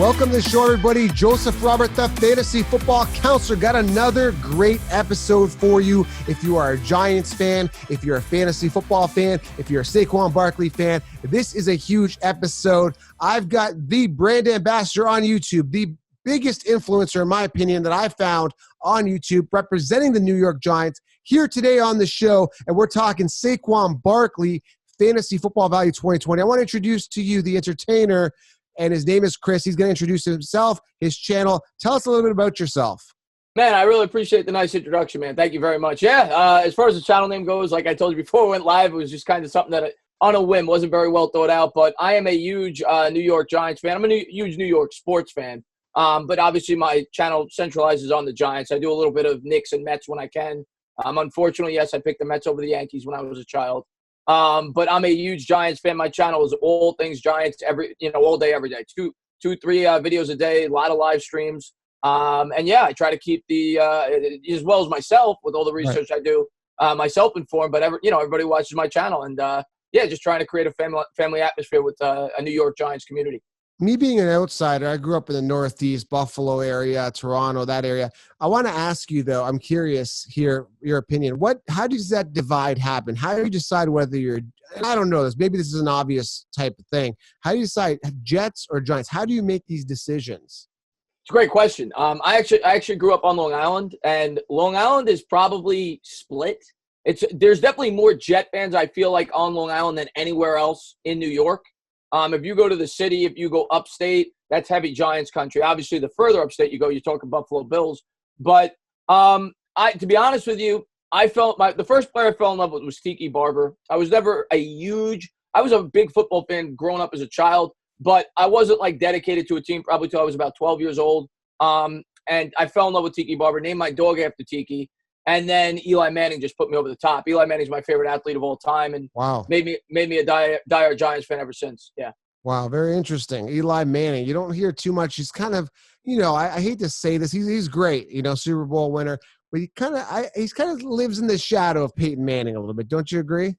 Welcome to the show, everybody. Joseph Robert, the fantasy football counselor, got another great episode for you. If you are a Giants fan, if you're a fantasy football fan, if you're a Saquon Barkley fan, this is a huge episode. I've got the brand ambassador on YouTube, the biggest influencer, in my opinion, that I found on YouTube, representing the New York Giants, here today on the show, and we're talking Saquon Barkley, Fantasy Football Value 2020. I want to introduce to you the Entertainah, and his name is Chris. He's going to introduce himself, his channel. Tell us a little bit about yourself. Man, I really appreciate the nice introduction, man. Thank you very much. Yeah, as far as the channel name goes, like I told you before we went live, it was just kind of something that on a whim wasn't very well thought out. But I am a huge New York Giants fan. I'm a huge New York sports fan. But obviously my channel centralizes on the Giants. I do a little bit of Knicks and Mets when I can. Unfortunately, yes, I picked the Mets over the Yankees when I was a child. But I'm a huge Giants fan. My channel is all things Giants, all day, every day. Two, three videos a day, a lot of live streams. And yeah, I try to keep the as well as myself with all the research I do, myself informed. But everybody watches my channel, and just trying to create a family atmosphere with a New York Giants community. Me being an outsider, I grew up in the Northeast, Buffalo area, Toronto, that area. I want to ask you, though, I'm curious here, your opinion. How does that divide happen? How do you decide whether you're, and I don't know this, maybe this is an obvious type of thing. How do you decide Jets or Giants? How do you make these decisions? It's a great question. I actually grew up on Long Island, and Long Island is probably split. There's definitely more Jet fans, I feel like, on Long Island than anywhere else in New York. If you go to the city, if you go upstate, that's heavy Giants country. Obviously, the further upstate you go, you're talking Buffalo Bills. But to be honest with you, the first player I fell in love with was Tiki Barber. I was a big football fan growing up as a child, but I wasn't like dedicated to a team probably till I was about 12 years old. And I fell in love with Tiki Barber, named my dog after Tiki. And then Eli Manning just put me over the top. Eli Manning's my favorite athlete of all time, and made me a dire Giants fan ever since. Yeah. Wow, very interesting. Eli Manning. You don't hear too much. He's kind of, I hate to say this. He's great, Super Bowl winner, but he kind of lives in the shadow of Peyton Manning a little bit. Don't you agree?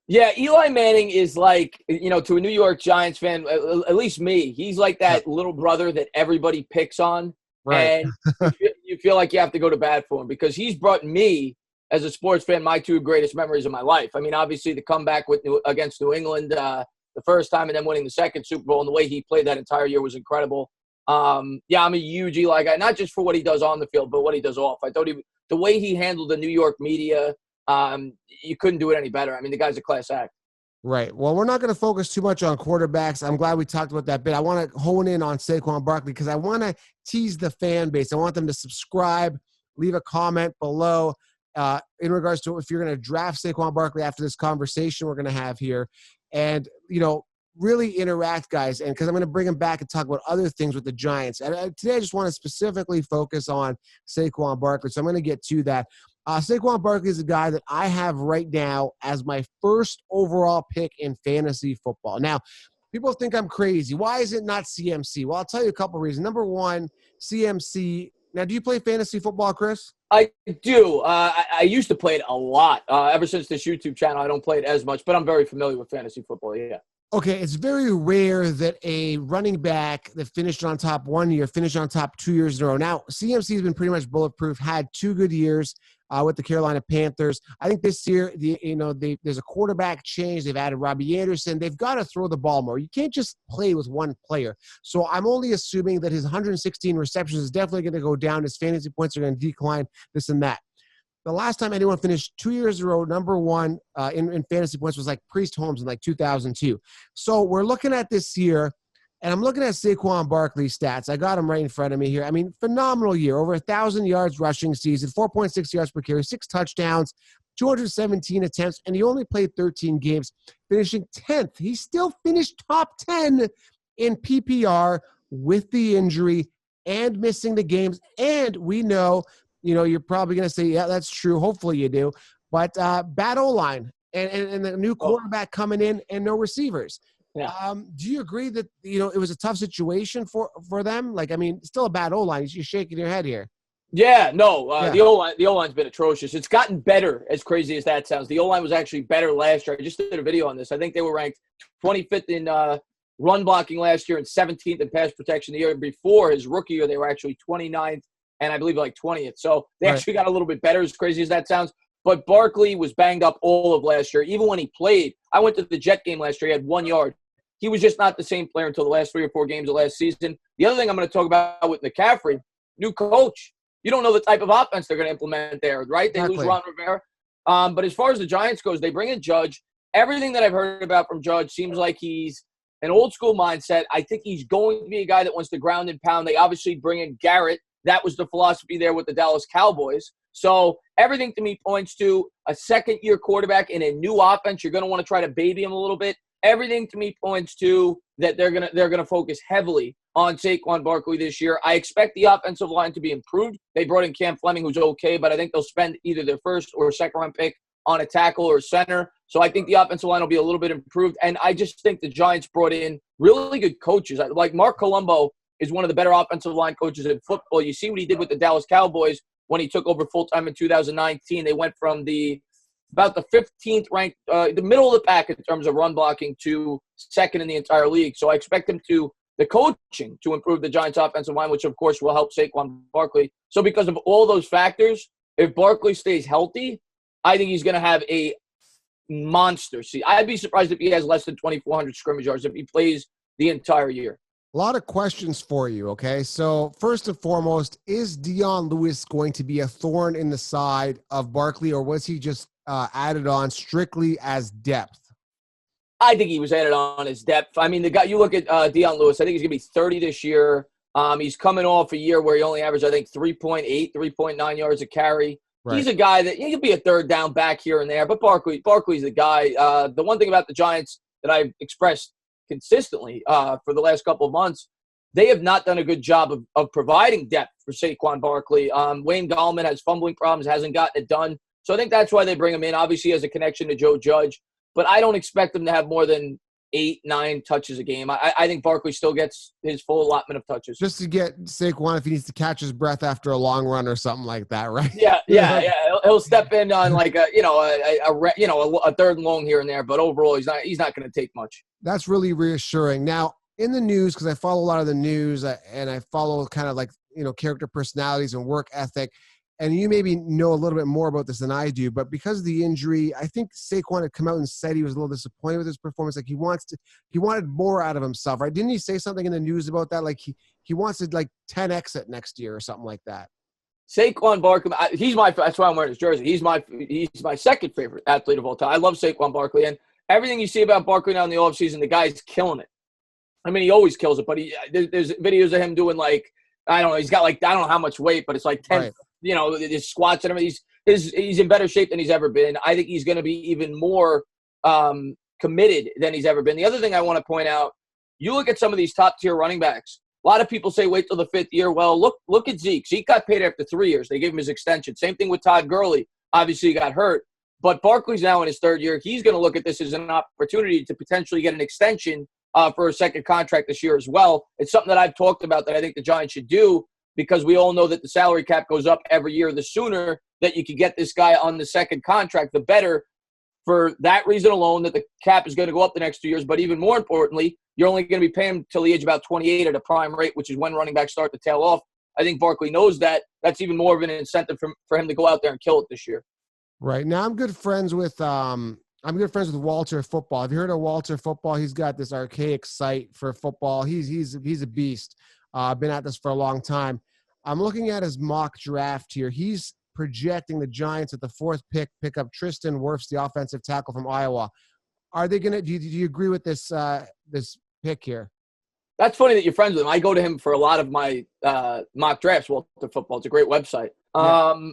Yeah, Eli Manning is like, to a New York Giants fan, at least me, he's like that little brother that everybody picks on. Right. And you feel like you have to go to bat for him because he's brought me, as a sports fan, my two greatest memories of my life. I mean, obviously the comeback against New England the first time and then winning the second Super Bowl, and the way he played that entire year was incredible. I'm a huge Eli guy, not just for what he does on the field, but what he does off. I thought the way he handled the New York media, you couldn't do it any better. I mean, the guy's a class act. Right. Well, we're not going to focus too much on quarterbacks. I'm glad we talked about that bit. I want to hone in on Saquon Barkley because I want to tease the fan base. I want them to subscribe, leave a comment below in regards to if you're going to draft Saquon Barkley after this conversation we're going to have here. And, really interact, guys, and because I'm going to bring him back and talk about other things with the Giants. And today I just want to specifically focus on Saquon Barkley, so I'm going to get to that. Saquon Barkley is a guy that I have right now as my first overall pick in fantasy football. Now, people think I'm crazy. Why is it not CMC? Well, I'll tell you a couple reasons. Number one, CMC. Now, do you play fantasy football, Chris? I do. I used to play it a lot. Ever since this YouTube channel, I don't play it as much, but I'm very familiar with fantasy football, yeah. Okay, it's very rare that a running back that finished on top 1 year, finished on top 2 years in a row. Now, CMC has been pretty much bulletproof, had 2 good years with the Carolina Panthers. I think this year, there's a quarterback change. They've added Robbie Anderson. They've got to throw the ball more. You can't just play with one player. So I'm only assuming that his 116 receptions is definitely going to go down. His fantasy points are going to decline, this and that. The last time anyone finished 2 years in a row, number one in fantasy points was like Priest Holmes in like 2002. So we're looking at this year, and I'm looking at Saquon Barkley's stats. I got him right in front of me here. I mean, phenomenal year. Over 1,000 yards rushing season, 4.6 yards per carry, 6 touchdowns, 217 attempts, and he only played 13 games, finishing 10th. He still finished top 10 in PPR with the injury and missing the games. And we know – you're probably going to say, yeah, that's true. Hopefully you do. But bad O-line and the new quarterback coming in and no receivers. Yeah. Do you agree that, it was a tough situation for them? Like, I mean, still a bad O-line. You're shaking your head here. Yeah, no. The O-line's been atrocious. It's gotten better, as crazy as that sounds. The O-line was actually better last year. I just did a video on this. I think they were ranked 25th in run blocking last year and 17th in pass protection. The year before his rookie year, they were actually 29th and I believe like 20th. So they actually got a little bit better, as crazy as that sounds. But Barkley was banged up all of last year. Even when he played, I went to the Jet game last year. He had 1 yard. He was just not the same player until the last 3 or 4 games of last season. The other thing I'm going to talk about with McCaffrey, new coach. You don't know the type of offense they're going to implement there, right? They lose Ron Rivera. But as far as the Giants goes, they bring in Judge. Everything that I've heard about from Judge seems like he's an old school mindset. I think he's going to be a guy that wants to ground and pound. They obviously bring in Garrett. That was the philosophy there with the Dallas Cowboys. So everything to me points to a second-year quarterback in a new offense. You're going to want to try to baby him a little bit. Everything to me points to that they're gonna focus heavily on Saquon Barkley this year. I expect the offensive line to be improved. They brought in Cam Fleming, who's okay, but I think they'll spend either their first or second-round pick on a tackle or a center. So I think the offensive line will be a little bit improved. And I just think the Giants brought in really good coaches. Like Mark Colombo is one of the better offensive line coaches in football. You see what he did with the Dallas Cowboys when he took over full-time in 2019. They went from about the 15th ranked, the middle of the pack in terms of run blocking to second in the entire league. So I expect the coaching to improve the Giants offensive line, which of course will help Saquon Barkley. So because of all those factors, if Barkley stays healthy, I think he's going to have a monster season. I'd be surprised if he has less than 2,400 scrimmage yards if he plays the entire year. A lot of questions for you, okay? So first and foremost, is Dion Lewis going to be a thorn in the side of Barkley, or was he just added on strictly as depth? I think he was added on as depth. I mean, the guy, you look at Dion Lewis, I think he's going to be 30 this year. He's coming off a year where he only averaged, I think, 3.8, 3.9 yards a carry. Right. He's a guy that he could be a third down back here and there, but Barkley's the guy. The one thing about the Giants that I've expressed consistently for the last couple of months, they have not done a good job of providing depth for Saquon Barkley. Wayne Gallman has fumbling problems, hasn't gotten it done. So I think that's why they bring him in. Obviously, he has a connection to Joe Judge, but I don't expect him to have more than 8, 9 touches a game. I think Barkley still gets his full allotment of touches. Just to get Saquon if he needs to catch his breath after a long run or something like that, right? Yeah. He'll step in on like a third and long here and there, but overall he's not going to take much. That's really reassuring. Now, in the news, because I follow a lot of the news and I follow kind of like, character personalities and work ethic, and you maybe know a little bit more about this than I do, but because of the injury, I think Saquon had come out and said he was a little disappointed with his performance. Like he wanted more out of himself, right? Didn't he say something in the news about that? Like he wants to like 10x it next year or something like that. Saquon Barkley, that's why I'm wearing his jersey. He's my second favorite athlete of all time. I love Saquon Barkley, and everything you see about Barkley now in the offseason, the guy's killing it. I mean, he always kills it, but there's videos of him doing like, I don't know, he's got like, I don't know how much weight, but it's like 10, right. His squats and everything. He's in better shape than he's ever been. I think he's going to be even more committed than he's ever been. The other thing I want to point out, you look at some of these top-tier running backs. A lot of people say wait till the 5th year. Well, look at Zeke. Zeke got paid after 3 years. They gave him his extension. Same thing with Todd Gurley. Obviously, he got hurt. But Barkley's now in his 3rd year. He's going to look at this as an opportunity to potentially get an extension for a second contract this year as well. It's something that I've talked about that I think the Giants should do, because we all know that the salary cap goes up every year. The sooner that you can get this guy on the second contract, the better. For that reason alone, that the cap is going to go up the next 2 years. But even more importantly, you're only going to be paying him till the age of about 28 at a prime rate, which is when running backs start to tail off. I think Barkley knows that. That's even more of an incentive for him to go out there and kill it this year. Right. Now I'm good friends with Walter Football. Have you heard of Walter Football? He's got this archaic site for football. He's a beast. Been at this for a long time. I'm looking at his mock draft here. He's projecting the Giants at the 4th pick up Tristan Wirfs, the offensive tackle from Iowa. Are they going to? Do you agree with this pick here? That's funny that you're friends with him. I go to him for a lot of my mock drafts. Walter Football. It's a great website. Yeah.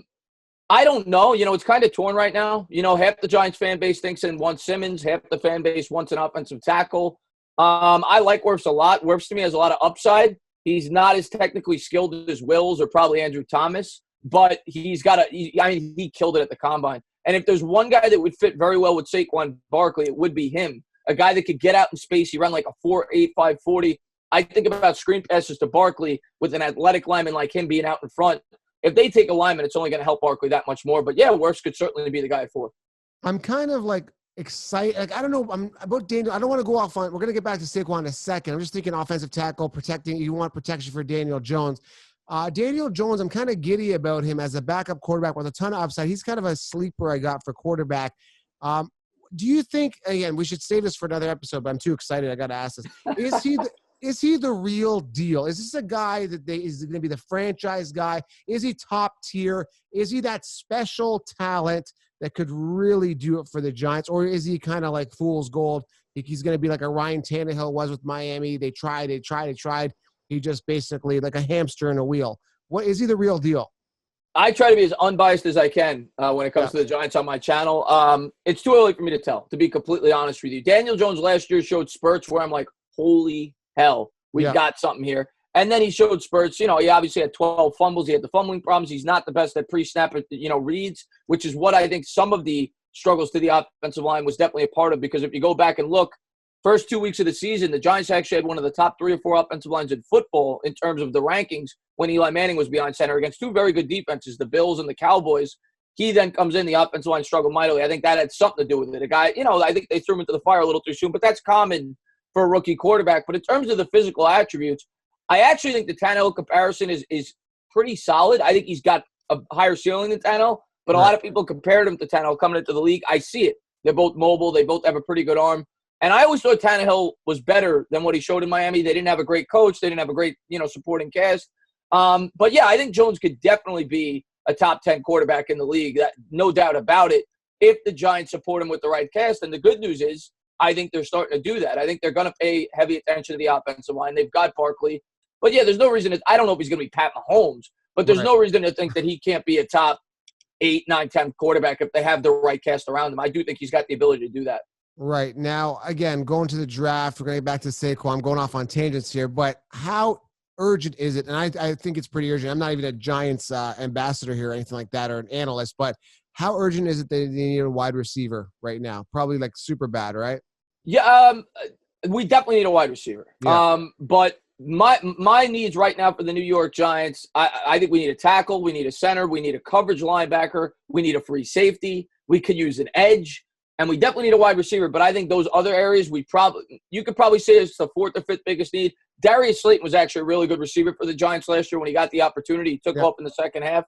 I don't know. It's kind of torn right now. Half the Giants fan base thinks and wants Simmons. Half the fan base wants an offensive tackle. I like Wirfs a lot. Wirfs to me has a lot of upside. He's not as technically skilled as Wills or probably Andrew Thomas, but he killed it at the combine. And if there's one guy that would fit very well with Saquon Barkley, it would be him. A guy that could get out in space. He ran like a 4.8, 5.40. I think about screen passes to Barkley with an athletic lineman like him being out in front. If they take a lineman, it's only going to help Barkley that much more. But, yeah, Wirfs could certainly be the guy for. I'm kind of like excited. Like, I don't know. I'm about Daniel. I don't want to go off on. We're going to get back to Saquon in a second. I'm just thinking offensive tackle, protecting. You want protection for Daniel Jones. Daniel Jones, I'm kind of giddy about him as a backup quarterback with a ton of upside. He's kind of a sleeper I got for quarterback. Do you think, again, we should save this for another episode, but I'm too excited. I got to ask this. Is he the real deal? Is this a guy that is going to be the franchise guy? Is he top tier? Is he that special talent that could really do it for the Giants? Or is he kind of like fool's gold? He's going to be like a Ryan Tannehill was with Miami. They tried. He just basically like a hamster in a wheel. What is he the real deal? I try to be as unbiased as I can when it comes to the Giants on my channel. It's too early for me to tell, to be completely honest with you. Daniel Jones last year showed spurts where I'm like, holy hell, we've got something here. And then he showed spurts. He obviously had 12 fumbles. He had the fumbling problems. He's not the best at pre-snap, reads, which is what I think some of the struggles to the offensive line was definitely a part of. Because if you go back and look, first 2 weeks of the season, the Giants actually had one of the top 3 or 4 offensive lines in football in terms of the rankings when Eli Manning was behind center against 2 very good defenses, the Bills and the Cowboys. He then comes in, the offensive line struggled mightily. I think that had something to do with it. A guy, I think they threw him into the fire a little too soon, but that's common for a rookie quarterback. But in terms of the physical attributes, I actually think the Tannehill comparison is pretty solid. I think he's got a higher ceiling than Tannehill, but a lot of people compared him to Tannehill coming into the league. I see it. They're both mobile. They both have a pretty good arm. And I always thought Tannehill was better than what he showed in Miami. They didn't have a great coach. They didn't have a great, supporting cast. But, yeah, I think Jones could definitely be a top 10 quarterback in the league. No doubt about it, if the Giants support him with the right cast. And the good news is I think they're starting to do that. I think they're going to pay heavy attention to the offensive line. They've got Barkley. But, yeah, there's no reason – I don't know if he's going to be Pat Mahomes, but there's no reason to think that he can't be a top 8, 9, 10 quarterback if they have the right cast around him. I do think he's got the ability to do that. Right. Now, again, going to the draft, we're going to get back to Saquon. I'm going off on tangents here, but how urgent is it? And I think it's pretty urgent. I'm not even a Giants ambassador here or anything like that, or an analyst, but how urgent is it that they need a wide receiver right now? Probably like super bad, right? Yeah, we definitely need a wide receiver. Yeah. But my needs right now for the New York Giants, I think we need a tackle, we need a center, we need a coverage linebacker, we need a free safety, we could use an edge. And we definitely need a wide receiver, but I think those other areas you could probably say it's the 4th or 5th biggest need. Darius Slayton was actually a really good receiver for the Giants last year when he got the opportunity. He took off in the second half.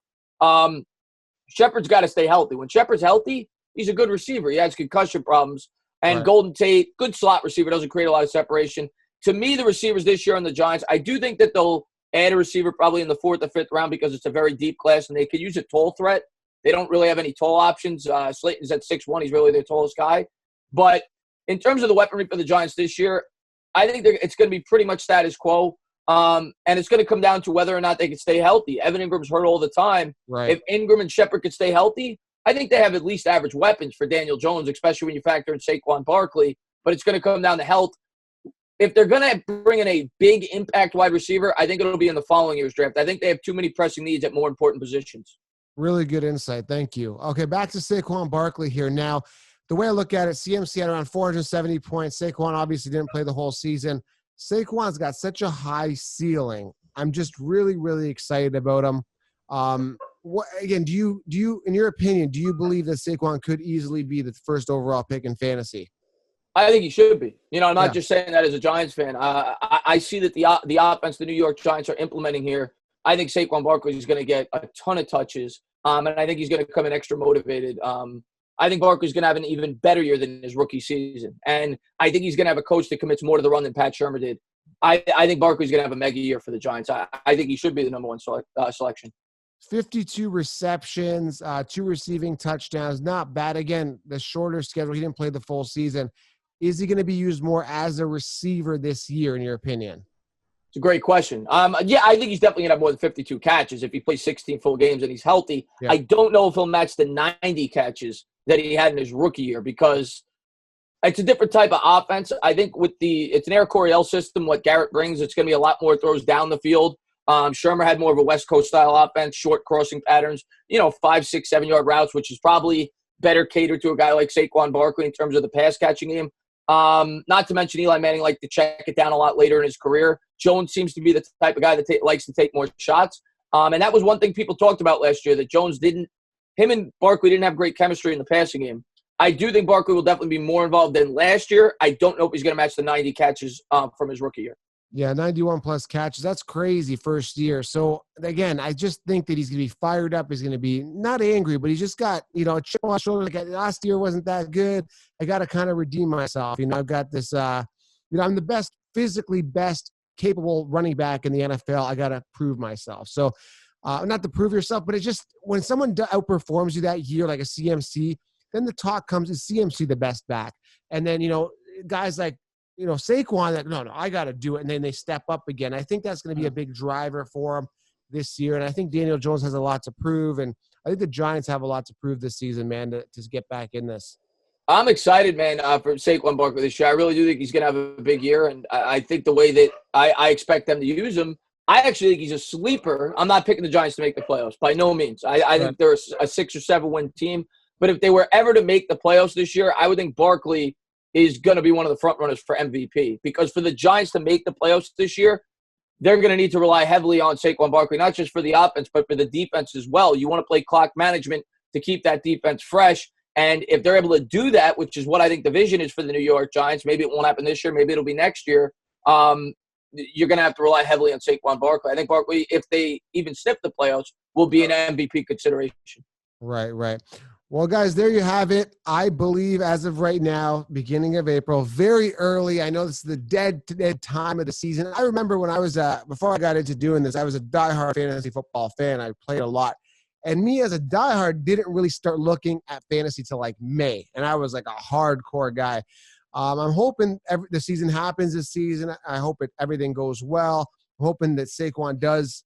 Shepard's got to stay healthy. When Shepard's healthy, he's a good receiver. He has concussion problems. And Golden Tate, good slot receiver, doesn't create a lot of separation. To me, the receivers this year on the Giants, I do think that they'll add a receiver probably in the 4th or 5th round because it's a very deep class and they could use a tall threat. They don't really have any tall options. Slayton's at 6'1". He's really their tallest guy. But in terms of the weaponry for the Giants this year, I think it's going to be pretty much status quo. And it's going to come down to whether or not they can stay healthy. Evan Ingram's hurt all the time. Right. If Ingram and Shepard could stay healthy, I think they have at least average weapons for Daniel Jones, especially when you factor in Saquon Barkley. But it's going to come down to health. If they're going to bring in a big impact wide receiver, I think it'll be in the following year's draft. I think they have too many pressing needs at more important positions. Really good insight. Thank you. Okay, back to Saquon Barkley here. Now, the way I look at it, CMC had around 470 points. Saquon obviously didn't play the whole season. Saquon's got such a high ceiling. I'm just really, really excited about him. Again, do you, in your opinion, do you believe that Saquon could easily be the first overall pick in fantasy? I think he should be. I'm not just saying that as a Giants fan. I see that the offense the New York Giants are implementing here, I think Saquon Barkley is going to get a ton of touches, and I think he's going to come in extra motivated. I think Barkley's going to have an even better year than his rookie season, and I think he's going to have a coach that commits more to the run than Pat Shurmur did. I think Barkley's going to have a mega year for the Giants. I think he should be the number 1 selection. 52 receptions, 2 receiving touchdowns. Not bad. Again, the shorter schedule. He didn't play the full season. Is he going to be used more as a receiver this year, in your opinion? It's a great question. Yeah, I think he's definitely going to have more than 52 catches if he plays 16 full games and he's healthy. Yeah. I don't know if he'll match the 90 catches that he had in his rookie year because it's a different type of offense. I think it's an Air Coryell system, what Garrett brings, it's going to be a lot more throws down the field. Shurmur had more of a West Coast style offense, short crossing patterns, 5, 6, 7 yard routes, which is probably better catered to a guy like Saquon Barkley in terms of the pass catching game. Not to mention Eli Manning liked to check it down a lot later in his career. Jones seems to be the type of guy that likes to take more shots. And that was one thing people talked about last year, that him and Barkley didn't have great chemistry in the passing game. I do think Barkley will definitely be more involved than last year. I don't know if he's going to match the 90 catches from his rookie year. Yeah, 91 plus catches. That's crazy first year. So again, I just think that he's going to be fired up. He's going to be not angry, but he's just got, a chip on his shoulder. Like, last year wasn't that good. I got to kind of redeem myself. I've got this, I'm the physically best capable running back in the NFL. I got to prove myself. So not to prove yourself, but it's just when someone outperforms you that year, like a CMC, then the talk comes, is CMC the best back? And then, guys like, Saquon, that no, I got to do it. And then they step up again. I think that's going to be a big driver for him this year. And I think Daniel Jones has a lot to prove. And I think the Giants have a lot to prove this season, man, to get back in this. I'm excited, man, for Saquon Barkley this year. I really do think he's going to have a big year. And I think the way that I expect them to use him, I actually think he's a sleeper. I'm not picking the Giants to make the playoffs by no means. I think they're a 6 or 7 win team. But if they were ever to make the playoffs this year, I would think Barkley is going to be one of the front runners for MVP. Because for the Giants to make the playoffs this year, they're going to need to rely heavily on Saquon Barkley, not just for the offense, but for the defense as well. You want to play clock management to keep that defense fresh. And if they're able to do that, which is what I think the vision is for the New York Giants, maybe it won't happen this year, maybe it'll be next year, you're going to have to rely heavily on Saquon Barkley. I think Barkley, if they even sniff the playoffs, will be an MVP consideration. Right. Well, guys, there you have it. I believe as of right now, beginning of April, very early. I know this is the dead time of the season. I remember when I was, before I got into doing this, I was a diehard fantasy football fan. I played a lot. And me as a diehard didn't really start looking at fantasy till like May. And I was like a hardcore guy. I'm hoping the season happens this season. I hope everything goes well. I'm hoping that Saquon does,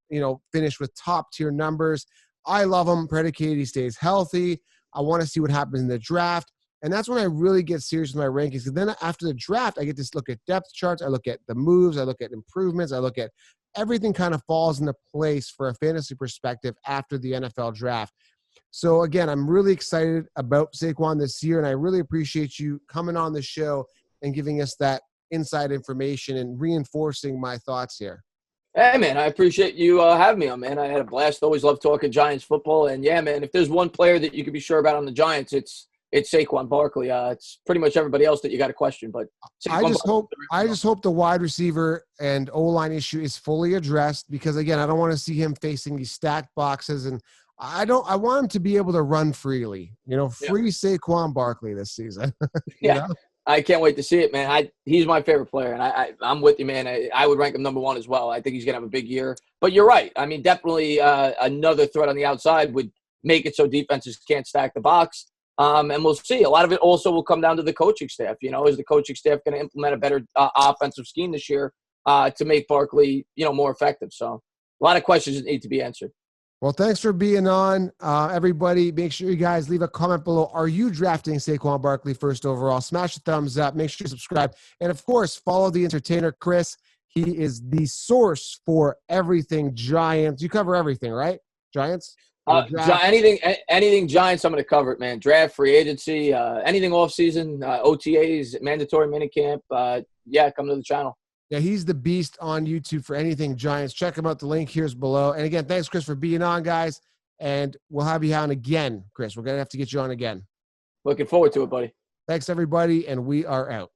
finish with top tier numbers. I love him, predicated he stays healthy. I want to see what happens in the draft. And that's when I really get serious with my rankings. Because then after the draft, I get to look at depth charts. I look at the moves. I look at improvements. I look at everything kind of falls into place for a fantasy perspective after the NFL draft. So, again, I'm really excited about Saquon this year. And I really appreciate you coming on the show and giving us that inside information and reinforcing my thoughts here. Hey, man, I appreciate you having me on, man. I had a blast. Always love talking Giants football. And, yeah, man, if there's one player that you can be sure about on the Giants, it's Saquon Barkley. It's pretty much everybody else that you got to question. But I just hope the wide receiver and O-line issue is fully addressed because, again, I don't want to see him facing these stacked boxes. And I want him to be able to run freely. Free Saquon Barkley this season. Yeah. I can't wait to see it, man. He's my favorite player, and I'm with you, man. I would rank him number 1 as well. I think he's going to have a big year. But you're right. I mean, definitely another threat on the outside would make it so defenses can't stack the box. And we'll see. A lot of it also will come down to the coaching staff. Is the coaching staff going to implement a better offensive scheme this year to make Barkley, more effective? So a lot of questions need to be answered. Well, thanks for being on, everybody. Make sure you guys leave a comment below. Are you drafting Saquon Barkley first overall? Smash the thumbs up. Make sure you subscribe. And, of course, follow the Entertainah, Chris. He is the source for everything Giants. You cover everything, right? Giants? Anything Giants, I'm going to cover it, man. Draft, free agency, anything offseason, OTAs, mandatory minicamp. Come to the channel. Yeah, he's the beast on YouTube for anything Giants. Check him out. The link here's below. And again, thanks, Chris, for being on, guys. And we'll have you on again, Chris. We're going to have to get you on again. Looking forward to it, buddy. Thanks, everybody, and we are out.